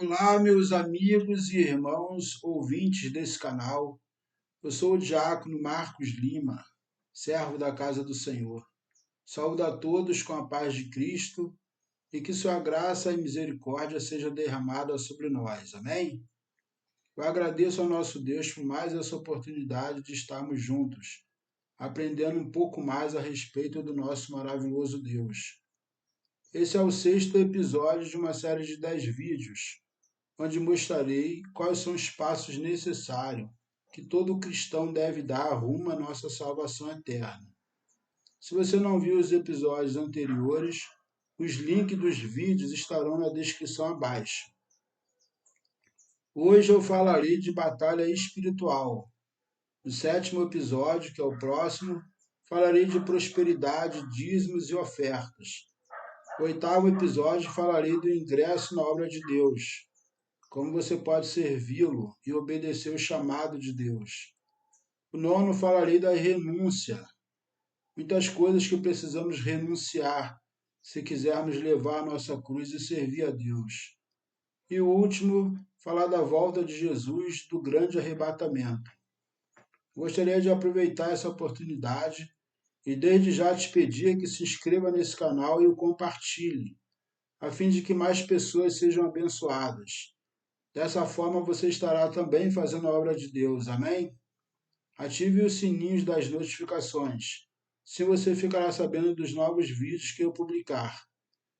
Olá, meus amigos e irmãos ouvintes desse canal. Eu sou o diácono Marcos Lima, servo da casa do Senhor. Saúdo a todos com a paz de Cristo e que sua graça e misericórdia seja derramada sobre nós. Amém? Eu agradeço ao nosso Deus por mais essa oportunidade de estarmos juntos, aprendendo um pouco mais a respeito do nosso maravilhoso Deus. Esse é o sexto episódio de uma série de 10 vídeos onde mostrarei quais são os passos necessários que todo cristão deve dar rumo à nossa salvação eterna. Se você não viu os episódios anteriores, os links dos vídeos estarão na descrição abaixo. Hoje eu falarei de batalha espiritual. No sétimo episódio, que é o próximo, falarei de prosperidade, dízimos e ofertas. No oitavo episódio, falarei do ingresso na obra de Deus. Como você pode servi-lo e obedecer o chamado de Deus. O nono, falarei da renúncia. Muitas coisas que precisamos renunciar se quisermos levar a nossa cruz e servir a Deus. E o último, falar da volta de Jesus, do grande arrebatamento. Gostaria de aproveitar essa oportunidade e desde já te pedir que se inscreva nesse canal e o compartilhe, a fim de que mais pessoas sejam abençoadas. Dessa forma você estará também fazendo a obra de Deus, amém? Ative os sininhos das notificações, se você ficará sabendo dos novos vídeos que eu publicar.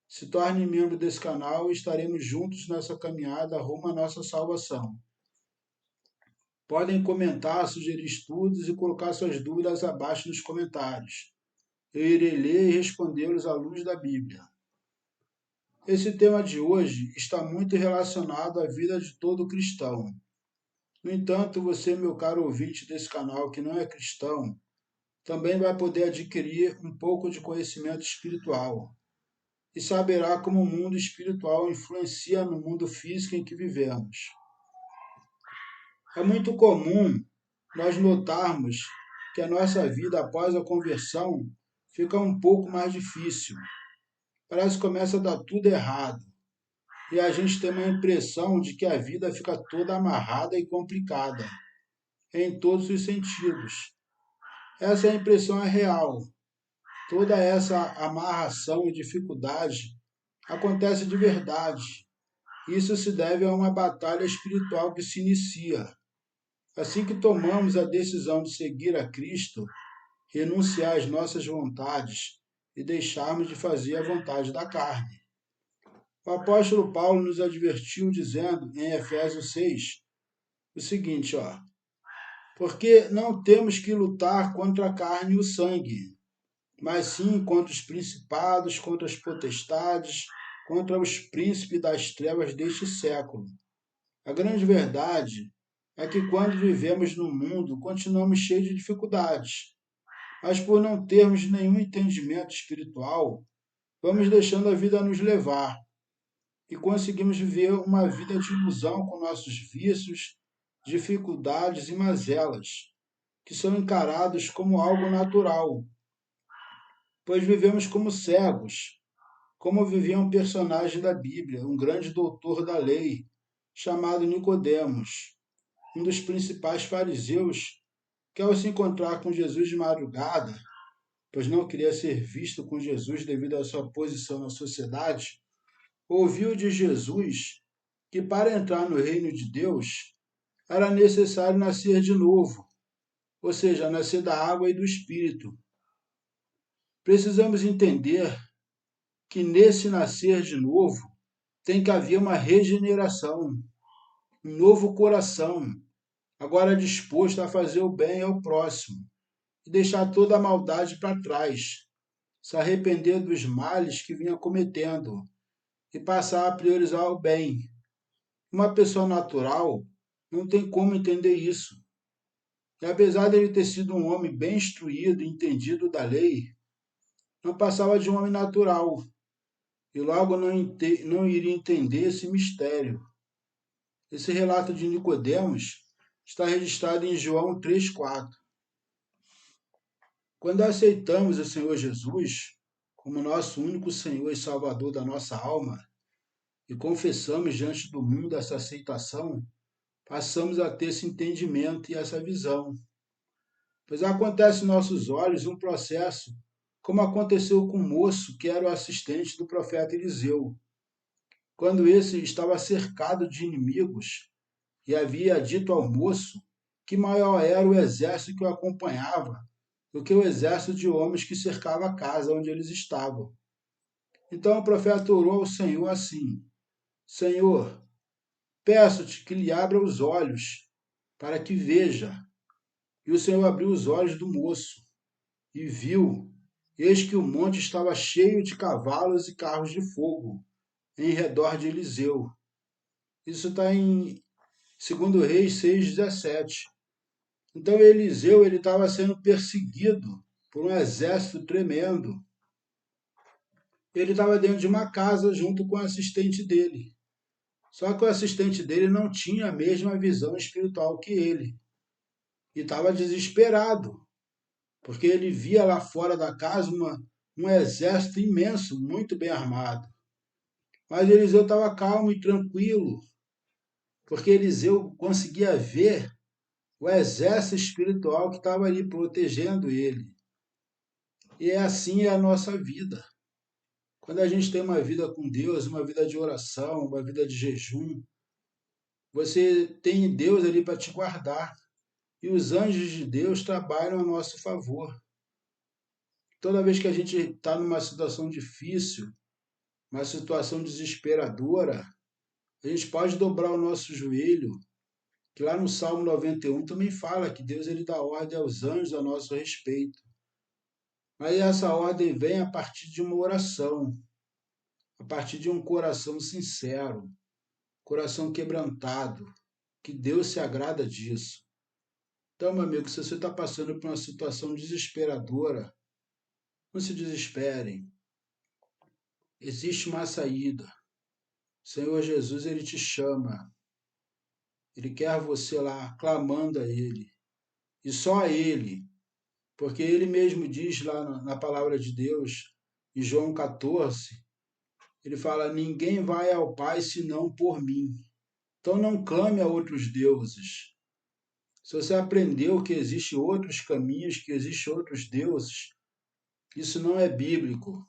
Se torne membro desse canal e estaremos juntos nessa caminhada rumo à nossa salvação. Podem comentar, sugerir estudos e colocar suas dúvidas abaixo nos comentários. Eu irei ler e respondê-los à luz da Bíblia. Esse tema de hoje está muito relacionado à vida de todo cristão. No entanto, você, meu caro ouvinte desse canal que não é cristão, também vai poder adquirir um pouco de conhecimento espiritual e saberá como o mundo espiritual influencia no mundo físico em que vivemos. É muito comum nós notarmos que a nossa vida após a conversão fica um pouco mais difícil. Parece que começa a dar tudo errado. E a gente tem uma impressão de que a vida fica toda amarrada e complicada, em todos os sentidos. Essa impressão é real. Toda essa amarração e dificuldade acontece de verdade. Isso se deve a uma batalha espiritual que se inicia. Assim que tomamos a decisão de seguir a Cristo, renunciar às nossas vontades e deixarmos de fazer a vontade da carne. O apóstolo Paulo nos advertiu dizendo em Efésios 6 o seguinte, porque não temos que lutar contra a carne e o sangue, mas sim contra os principados, contra as potestades, contra os príncipes das trevas deste século. A grande verdade é que quando vivemos no mundo, continuamos cheios de dificuldades, mas por não termos nenhum entendimento espiritual, vamos deixando a vida nos levar e conseguimos viver uma vida de ilusão com nossos vícios, dificuldades e mazelas, que são encarados como algo natural, pois vivemos como cegos, como vivia um personagem da Bíblia, um grande doutor da lei, chamado Nicodemos, um dos principais fariseus, que ao se encontrar com Jesus de madrugada, pois não queria ser visto com Jesus devido à sua posição na sociedade, ouviu de Jesus que para entrar no reino de Deus era necessário nascer de novo, ou seja, nascer da água e do Espírito. Precisamos entender que nesse nascer de novo tem que haver uma regeneração, um novo coração, agora disposto a fazer o bem ao próximo e deixar toda a maldade para trás, se arrepender dos males que vinha cometendo e passar a priorizar o bem. Uma pessoa natural não tem como entender isso. E apesar de ele ter sido um homem bem instruído e entendido da lei, não passava de um homem natural e logo não iria entender esse mistério. Esse relato de Nicodemos está registrado em João 3,4. Quando aceitamos o Senhor Jesus como nosso único Senhor e Salvador da nossa alma, e confessamos diante do mundo essa aceitação, passamos a ter esse entendimento e essa visão. Pois acontece em nossos olhos um processo, como aconteceu com o moço que era o assistente do profeta Eliseu. Quando esse estava cercado de inimigos e havia dito ao moço que maior era o exército que o acompanhava do que o exército de homens que cercava a casa onde eles estavam. Então o profeta orou ao Senhor assim: Senhor, peço-te que lhe abra os olhos para que veja. E o Senhor abriu os olhos do moço e viu, eis que o monte estava cheio de cavalos e carros de fogo em redor de Eliseu. Isso está em 2 Reis 6,17. Então Eliseu estava sendo perseguido por um exército tremendo. Ele estava dentro de uma casa junto com o assistente dele. Só que o assistente dele não tinha a mesma visão espiritual que ele. E estava desesperado, porque ele via lá fora da casa um exército imenso, muito bem armado. Mas Eliseu estava calmo e tranquilo, porque Eliseu conseguia ver o exército espiritual que estava ali protegendo ele. E assim é a nossa vida. Quando a gente tem uma vida com Deus, uma vida de oração, uma vida de jejum, você tem Deus ali para te guardar. E os anjos de Deus trabalham a nosso favor. Toda vez que a gente está numa situação difícil, uma situação desesperadora, a gente pode dobrar o nosso joelho, que lá no Salmo 91 também fala que Deus ele dá ordem aos anjos a nosso respeito. Mas essa ordem vem a partir de uma oração, a partir de um coração sincero, coração quebrantado, que Deus se agrada disso. Então, meu amigo, se você está passando por uma situação desesperadora, não se desesperem. Existe uma saída. O Senhor Jesus, ele te chama. Ele quer você lá, clamando a Ele. E só a Ele. Porque Ele mesmo diz lá na palavra de Deus, em João 14, ele fala, ninguém vai ao Pai senão por mim. Então não clame a outros deuses. Se você aprendeu que existem outros caminhos, que existem outros deuses, isso não é bíblico.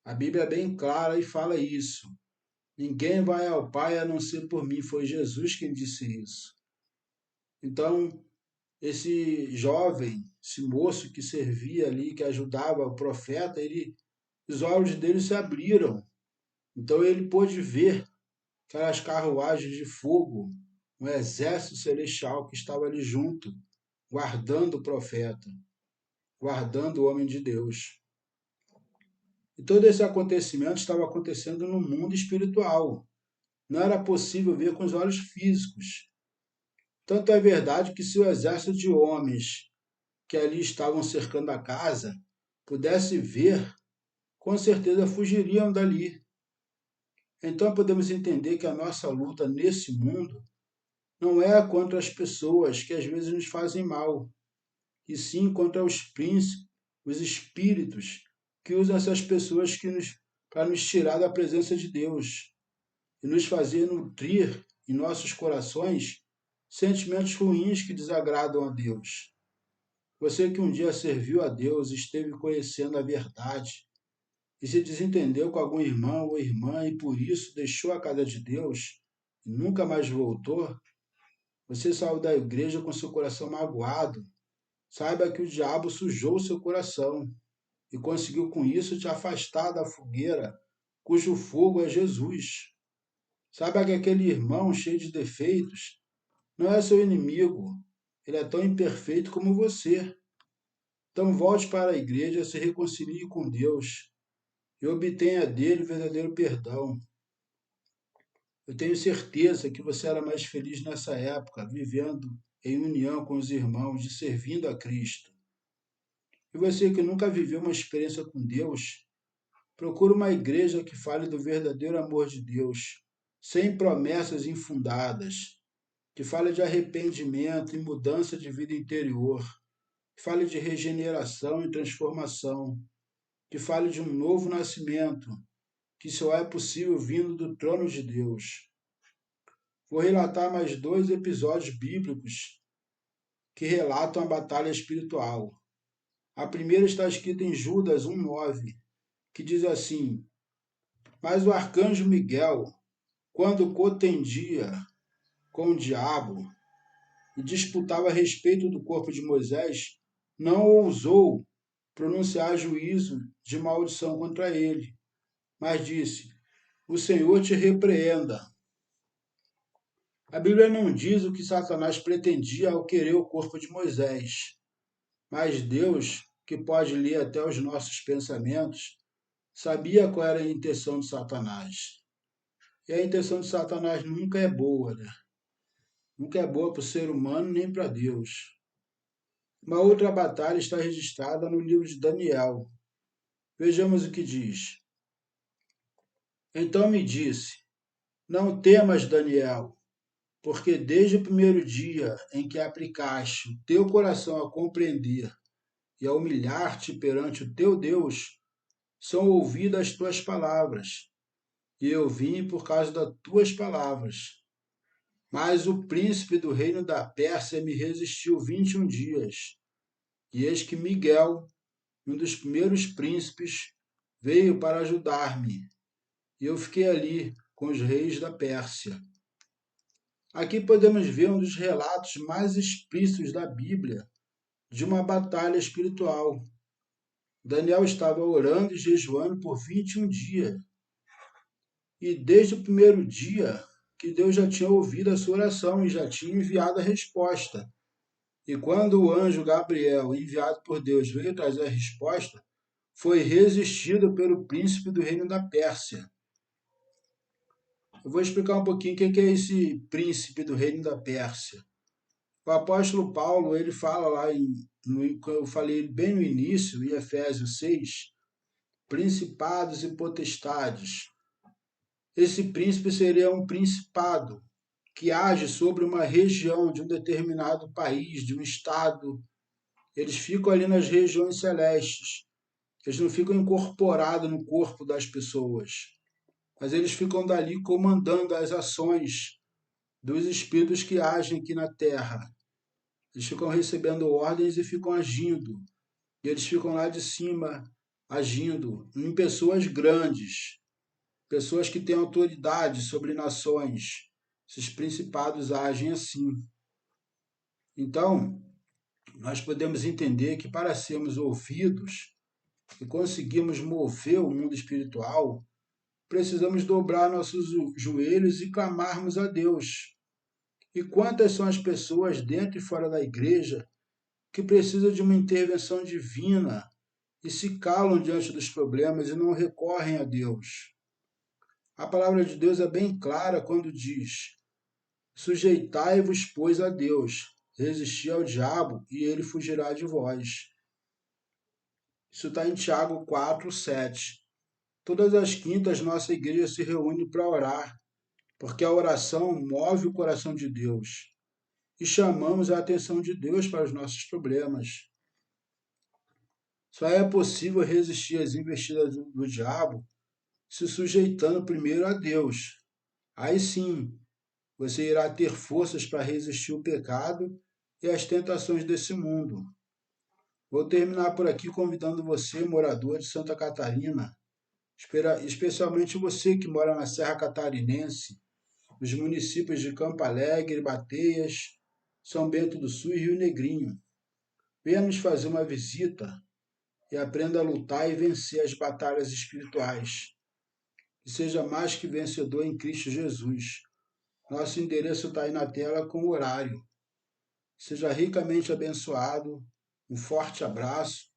A Bíblia é bem clara e fala isso. Ninguém vai ao Pai a não ser por mim. Foi Jesus quem disse isso. Então, esse jovem, esse moço que servia ali, que ajudava o profeta, os olhos dele se abriram. Então ele pôde ver aquelas carruagens de fogo, um exército celestial que estava ali junto, guardando o profeta, guardando o homem de Deus. E todo esse acontecimento estava acontecendo no mundo espiritual. Não era possível ver com os olhos físicos. Tanto é verdade que se o exército de homens que ali estavam cercando a casa pudesse ver, com certeza fugiriam dali. Então podemos entender que a nossa luta nesse mundo não é contra as pessoas que às vezes nos fazem mal, e sim contra os príncipes, os espíritos que usam essas pessoas para nos tirar da presença de Deus e nos fazer nutrir em nossos corações sentimentos ruins que desagradam a Deus. Você que um dia serviu a Deus, esteve conhecendo a verdade e se desentendeu com algum irmão ou irmã e por isso deixou a casa de Deus e nunca mais voltou, você saiu da igreja com seu coração magoado. Saiba que o diabo sujou seu coração e conseguiu com isso te afastar da fogueira, cujo fogo é Jesus. Saiba que aquele irmão cheio de defeitos não é seu inimigo, ele é tão imperfeito como você. Então volte para a igreja, se reconcilie com Deus e obtenha dele o verdadeiro perdão. Eu tenho certeza que você era mais feliz nessa época, vivendo em união com os irmãos e servindo a Cristo. E você que nunca viveu uma experiência com Deus, procure uma igreja que fale do verdadeiro amor de Deus, sem promessas infundadas, que fale de arrependimento e mudança de vida interior, que fale de regeneração e transformação, que fale de um novo nascimento, que só é possível vindo do trono de Deus. Vou relatar mais 2 episódios bíblicos que relatam a batalha espiritual. A primeira está escrita em Judas 1:9, que diz assim: Mas o arcanjo Miguel, quando contendia com o diabo e disputava a respeito do corpo de Moisés, não ousou pronunciar juízo de maldição contra ele, mas disse: O Senhor te repreenda. A Bíblia não diz o que Satanás pretendia ao querer o corpo de Moisés, mas Deus, que pode ler até os nossos pensamentos, sabia qual era a intenção de Satanás. E a intenção de Satanás nunca é boa, né? Nunca é boa para o ser humano nem para Deus. Uma outra batalha está registrada no livro de Daniel. Vejamos o que diz. Então me disse: Não temas, Daniel, porque desde o primeiro dia em que aplicaste o teu coração a compreender e a humilhar-te perante o teu Deus, são ouvidas as tuas palavras, e eu vim por causa das tuas palavras. Mas o príncipe do reino da Pérsia me resistiu 21 dias, e eis que Miguel, um dos primeiros príncipes, veio para ajudar-me, e eu fiquei ali com os reis da Pérsia. Aqui podemos ver um dos relatos mais explícitos da Bíblia de uma batalha espiritual. Daniel estava orando e jejuando por 21 dias. E desde o primeiro dia que Deus já tinha ouvido a sua oração e já tinha enviado a resposta. E quando o anjo Gabriel, enviado por Deus, veio trazer a resposta, foi resistido pelo príncipe do reino da Pérsia. Eu vou explicar um pouquinho o que é esse príncipe do reino da Pérsia. O apóstolo Paulo, ele fala lá, eu falei bem no início, em Efésios 6, principados e potestades. Esse príncipe seria um principado que age sobre uma região de um determinado país, de um estado. Eles ficam ali nas regiões celestes. Eles não ficam incorporados no corpo das pessoas, mas eles ficam dali comandando as ações dos espíritos que agem aqui na Terra. Eles ficam recebendo ordens e ficam agindo. E eles ficam lá de cima agindo em pessoas grandes, pessoas que têm autoridade sobre nações. Esses principados agem assim. Então, nós podemos entender que para sermos ouvidos e conseguirmos mover o mundo espiritual, precisamos dobrar nossos joelhos e clamarmos a Deus. E quantas são as pessoas dentro e fora da igreja que precisam de uma intervenção divina e se calam diante dos problemas e não recorrem a Deus? A palavra de Deus é bem clara quando diz: Sujeitai-vos, pois, a Deus, resisti ao diabo e ele fugirá de vós. Isso está em Tiago 4:7. Todas as quintas nossa igreja se reúne para orar, porque a oração move o coração de Deus. E chamamos a atenção de Deus para os nossos problemas. Só é possível resistir às investidas do diabo se sujeitando primeiro a Deus. Aí sim, você irá ter forças para resistir o pecado e as tentações desse mundo. Vou terminar por aqui convidando você, morador de Santa Catarina, especialmente você que mora na Serra Catarinense, nos municípios de Campo Alegre, Bateias, São Bento do Sul e Rio Negrinho. Venha nos fazer uma visita e aprenda a lutar e vencer as batalhas espirituais. E seja mais que vencedor em Cristo Jesus. Nosso endereço está aí na tela com o horário. Seja ricamente abençoado, um forte abraço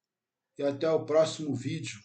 e até o próximo vídeo.